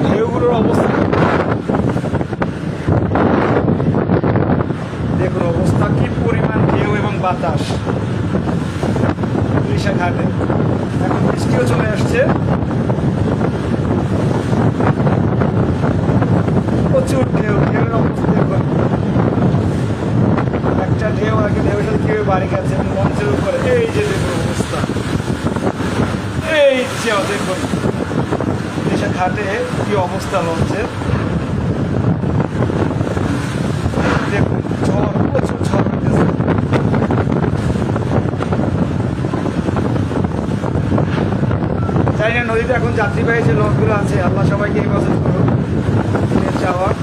ঢেউগুলোর অবস্থা দেখুন, অবস্থা কি পরিমাণ ঢেউ এবং বাতাস ইলিশা ঘাটে। এখন বৃষ্টিও চলে আসছে, প্রচুর ঢেউ। ঢেউয়ের অবস্থা দেখুন, একটা ঢেউ আগে ঢেউয়ের সাথে কেউ বাড়ি গেছে এবং মঞ্চের উপরে এই যে দেখুন অবস্থা, এই যে দেখুন ইলিশা ঘাটে কি অবস্থা লঞ্চের। দেখুন ঝড়, প্রচুর ঝড় হইতেছে। জানি না নদীতে এখন যাত্রীবাহী যে লঞ্চগুলো আছে, আল্লাহ সবাইকে হেফাজত করুন যাওয়ার।